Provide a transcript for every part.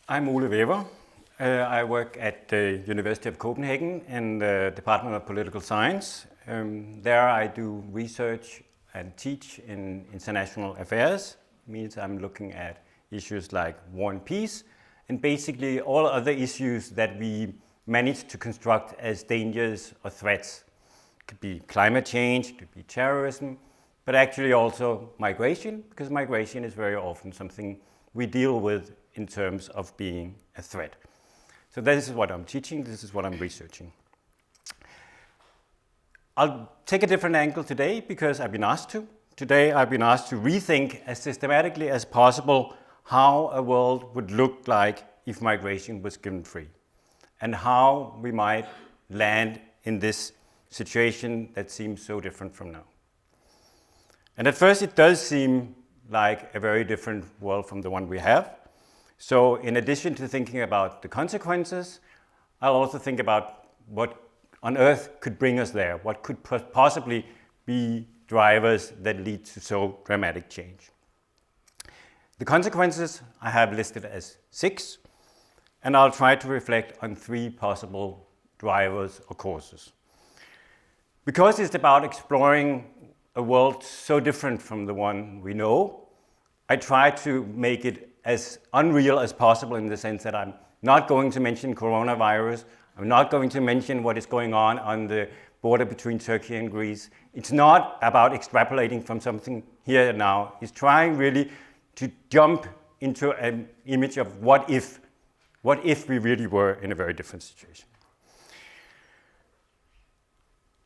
I'm Ole Wæver. I work at the University of Copenhagen in the Department of Political Science. There I do research and teach in international affairs. It means I'm looking at issues like war and peace, and basically all other issues that we manage to construct as dangers or threats. It could be climate change, it could be terrorism, but actually also migration, because migration is very often something we deal with in terms of being a threat. So this is what I'm teaching, this is what I'm researching. I'll take a different angle today because I've been asked to. Today I've been asked to rethink as systematically as possible how a world would look like if migration was given free, and how we might land in this situation that seems so different from now. And at first it does seem like a very different world from the one we have. So in addition to thinking about the consequences, I'll also think about what on earth could bring us there, what could possibly be drivers that lead to so dramatic change. The consequences I have listed as 6, and I'll try to reflect on 3 possible drivers or causes. Because it's about exploring a world so different from the one we know, I try to make it as unreal as possible in the sense that I'm not going to mention coronavirus, I'm not going to mention what is going on the border between Turkey and Greece. It's not about extrapolating from something here and now. It's trying really to jump into an image of what if we really were in a very different situation.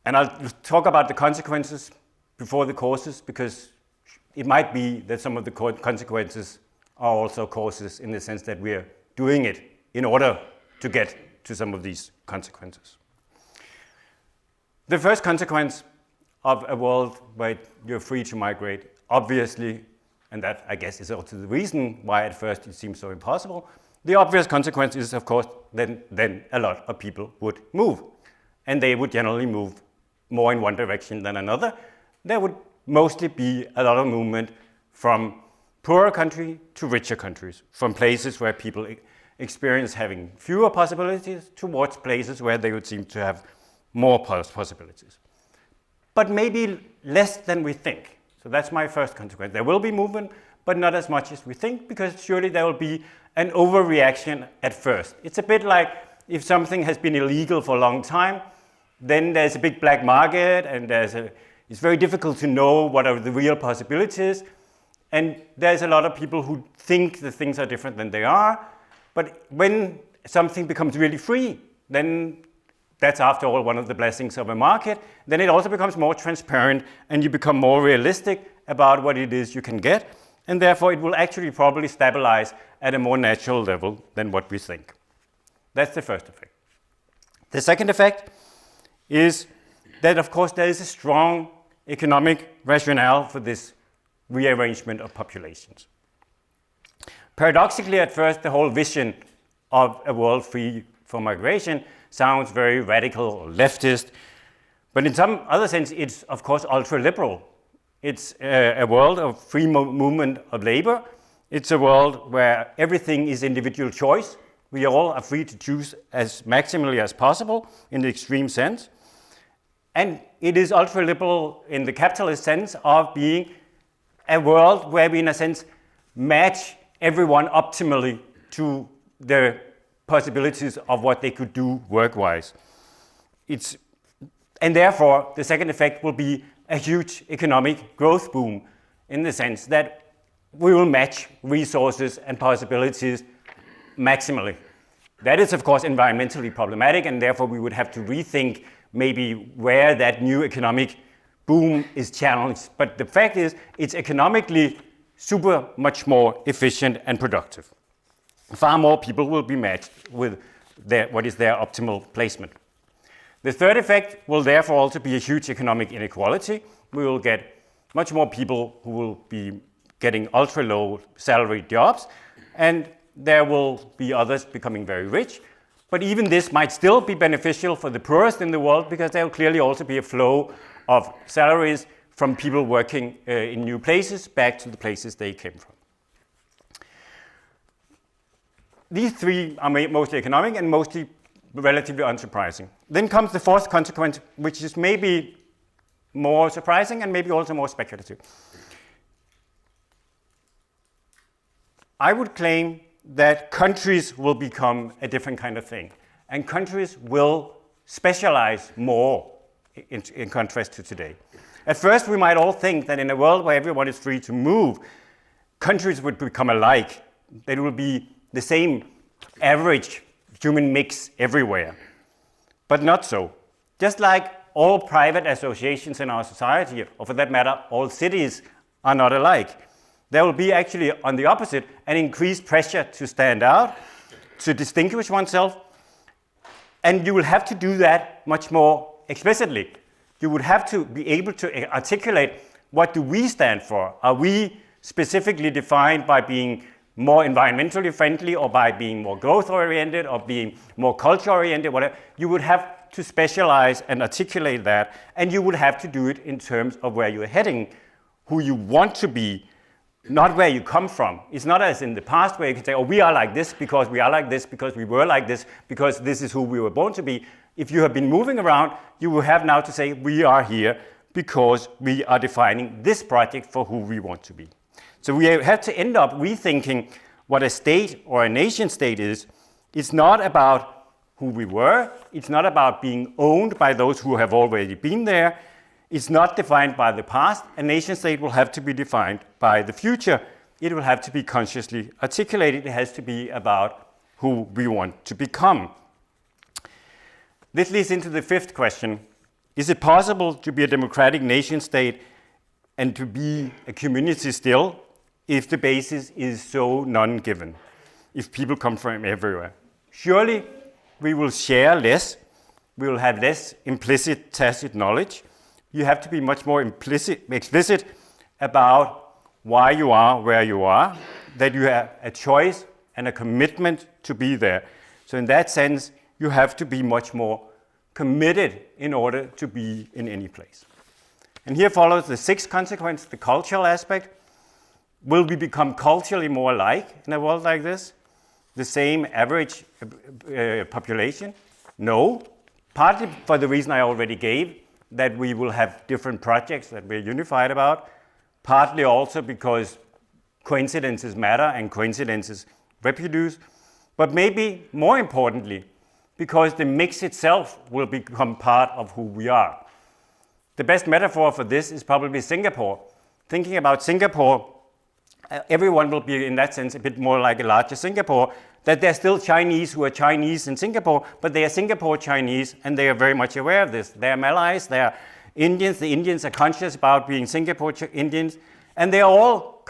And I'll talk about the consequences before the causes, because it might be that some of the consequences are also causes in the sense that we're doing it in order to get to some of these consequences. The first consequence of a world where you're free to migrate, obviously, and that I guess is also the reason why at first it seems so impossible, the obvious consequence is, of course, then a lot of people would move. And they would generally move more in one direction than another. There would mostly be a lot of movement from poorer countries to richer countries, from places where people experience having fewer possibilities towards places where they would seem to have more possibilities. But maybe less than we think. So that's my first consequence. There will be movement, but not as much as we think, because surely there will be an overreaction at first. It's a bit like if something has been illegal for a long time, then there's a big black market, and it's very difficult to know what are the real possibilities. And there's a lot of people who think that things are different than they are. But when something becomes really free, then that's after all one of the blessings of a market. Then it also becomes more transparent, and you become more realistic about what it is you can get. And therefore it will actually probably stabilize at a more natural level than what we think. That's the first effect. The second effect is that, of course, there is a strong economic rationale for this rearrangement of populations. Paradoxically, at first, the whole vision of a world free from migration sounds very radical or leftist, but in some other sense, it's of course ultra-liberal. It's a world of free movement of labor. It's a world where everything is individual choice. We all are free to choose as maximally as possible in the extreme sense. And it is ultra-liberal in the capitalist sense of being a world where we, in a sense, match everyone optimally to the possibilities of what they could do work-wise. And therefore, the second effect will be a huge economic growth boom in the sense that we will match resources and possibilities maximally. That is, of course, environmentally problematic, and therefore we would have to rethink maybe where that new economic boom is challenged. But the fact is, it's economically super much more efficient and productive. Far more people will be matched with what is their optimal placement. The third effect will therefore also be a huge economic inequality. We will get much more people who will be getting ultra-low salary jobs, and there will be others becoming very rich. But even this might still be beneficial for the poorest in the world, because there will clearly also be a flow of salaries from people working in new places back to the places they came from. these three are mostly economic and mostly relatively unsurprising. Then comes the fourth consequence, which is maybe more surprising and maybe also more speculative. I would claim that countries will become a different kind of thing, and countries will specialize more in contrast to today. At first, we might all think that in a world where everyone is free to move, countries would become alike. There will be the same average human mix everywhere. But not so. Just like all private associations in our society, or for that matter, all cities are not alike. There will be actually, on the opposite, an increased pressure to stand out, to distinguish oneself, and you will have to do that much more explicitly. You would have to be able to articulate, what do we stand for? Are we specifically defined by being more environmentally friendly, or by being more growth-oriented, or being more culture-oriented, whatever? You would have to specialize and articulate that, and you would have to do it in terms of where you're heading, who you want to be, not where you come from. It's not as in the past where you can say, oh, we are like this because we are like this, because we were like this, because this is who we were born to be. If you have been moving around, you will have now to say, we are here because we are defining this project for who we want to be. So we have to end up rethinking what a state or a nation state is. It's not about who we were. It's not about being owned by those who have already been there. It's not defined by the past. A nation state will have to be defined by the future. It will have to be consciously articulated. It has to be about who we want to become. This leads into the fifth question. Is it possible to be a democratic nation state and to be a community still if the basis is so non-given, if people come from everywhere? Surely we will share less. We will have less implicit, tacit knowledge. You have to be much more explicit about why you are where you are, that you have a choice and a commitment to be there. So in that sense, you have to be much more committed in order to be in any place. And here follows the sixth consequence, the cultural aspect. Will we become culturally more alike in a world like this? The same average population? No. Partly for the reason I already gave, that we will have different projects that we're unified about. Partly also because coincidences matter and coincidences reproduce. But maybe more importantly, because the mix itself will become part of who we are. The best metaphor for this is probably Singapore. Thinking about Singapore, everyone will be, in that sense, a bit more like a larger Singapore, that they're still Chinese who are Chinese in Singapore, but they are Singapore Chinese, and they are very much aware of this. They are Malays, they are Indians. The Indians are conscious about being Singapore Indians, and they are all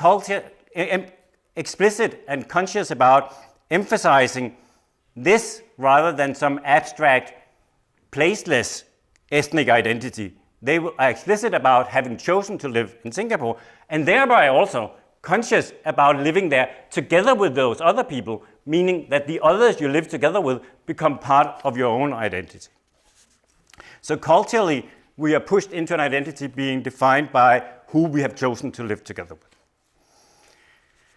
explicit and conscious about emphasizing this rather than some abstract, placeless ethnic identity. They are explicit about having chosen to live in Singapore, and thereby also conscious about living there together with those other people, meaning that the others you live together with become part of your own identity. So culturally, we are pushed into an identity being defined by who we have chosen to live together with.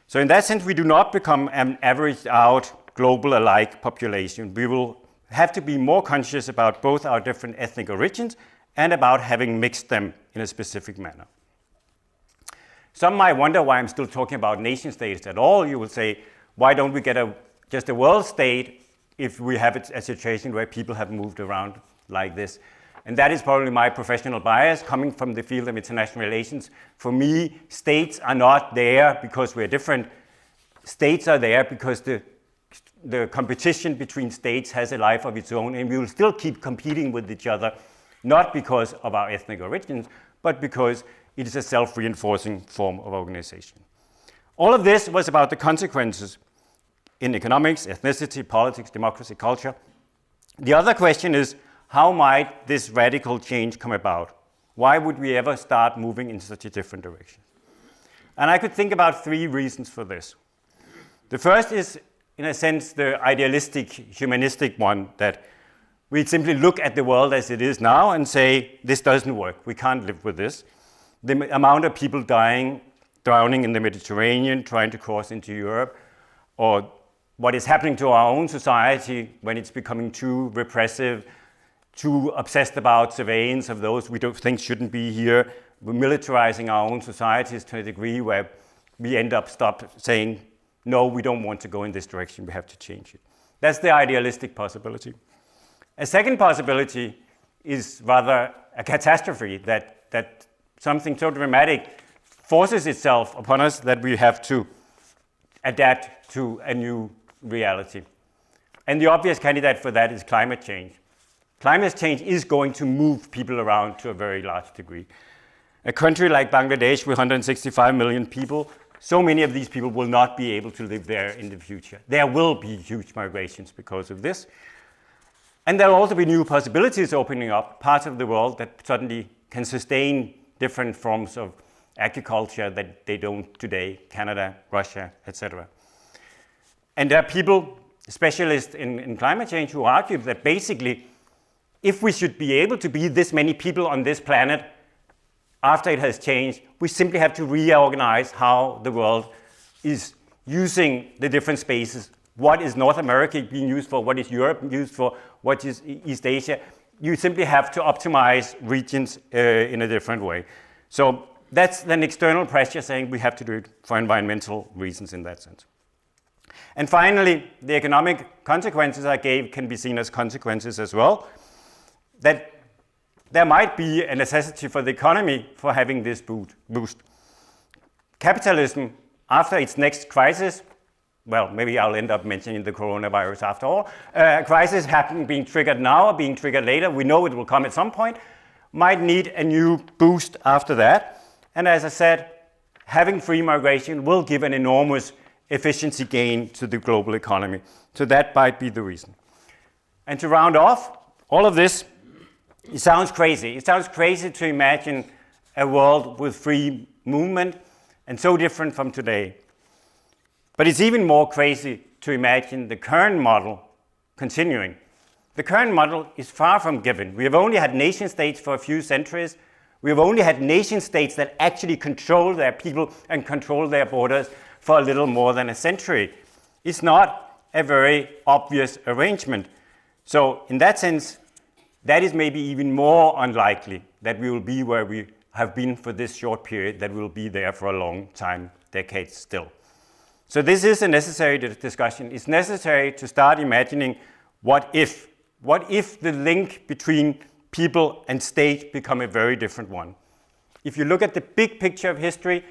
So in that sense, we do not become an averaged out, global alike population. We will have to be more conscious about both our different ethnic origins and about having mixed them in a specific manner. Some might wonder why I'm still talking about nation states at all. You will say, why don't we get just a world state if we have a situation where people have moved around like this? And that is probably my professional bias coming from the field of international relations. For me, states are not there because we're different. States are there because the competition between states has a life of its own, and we will still keep competing with each other, not because of our ethnic origins, but because it is a self-reinforcing form of organization. All of this was about the consequences in economics, ethnicity, politics, democracy, culture. The other question is, how might this radical change come about? Why would we ever start moving in such a different direction? And I could think about three reasons for this. The first is, in a sense, the idealistic, humanistic one, that we simply look at the world as it is now and say, this doesn't work, we can't live with this. The amount of people drowning in the Mediterranean, trying to cross into Europe, or what is happening to our own society when it's becoming too repressive, too obsessed about surveillance of those we don't think shouldn't be here. We're militarizing our own societies to a degree where we end up saying, no, we don't want to go in this direction, we have to change it. That's the idealistic possibility. A second possibility is rather a catastrophe, that something so dramatic forces itself upon us that we have to adapt to a new reality. And the obvious candidate for that is climate change. Climate change is going to move people around to a very large degree. A country like Bangladesh with 165 million people, so many of these people will not be able to live there in the future. There will be huge migrations because of this. And there will also be new possibilities opening up, parts of the world that suddenly can sustain different forms of agriculture that they don't today, Canada, Russia, etc. And there are people, specialists in climate change, who argue that basically, if we should be able to be this many people on this planet after it has changed, we simply have to reorganize how the world is using the different spaces. What is North America being used for? What is Europe used for? What is East Asia? You simply have to optimize regions in a different way. So that's an external pressure saying we have to do it for environmental reasons in that sense. And finally, the economic consequences I gave can be seen as consequences as well. That there might be a necessity for the economy for having this boost. Capitalism, after its next crisis, well, maybe I'll end up mentioning the coronavirus after all, crisis being triggered now or being triggered later, we know it will come at some point, might need a new boost after that. And as I said, having free migration will give an enormous efficiency gain to the global economy. So that might be the reason. And to round off all of this, it sounds crazy. It sounds crazy to imagine a world with free movement and so different from today. But it's even more crazy to imagine the current model continuing. The current model is far from given. We have only had nation states for a few centuries. We have only had nation states that actually control their people and control their borders for a little more than a century. It's not a very obvious arrangement. So in that sense, that is maybe even more unlikely that we will be where we have been for this short period, that we will be there for a long time, decades still. So this is a necessary discussion. It's necessary to start imagining what if the link between people and state become a very different one. If you look at the big picture of history,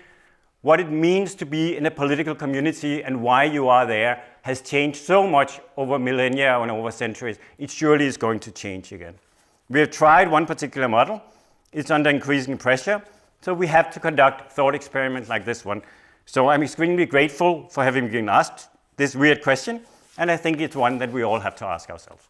what it means to be in a political community and why you are there has changed so much over millennia and over centuries. It surely is going to change again. We have tried one particular model. It's under increasing pressure. So we have to conduct thought experiments like this one. So I'm extremely grateful for having been asked this weird question. And I think it's one that we all have to ask ourselves.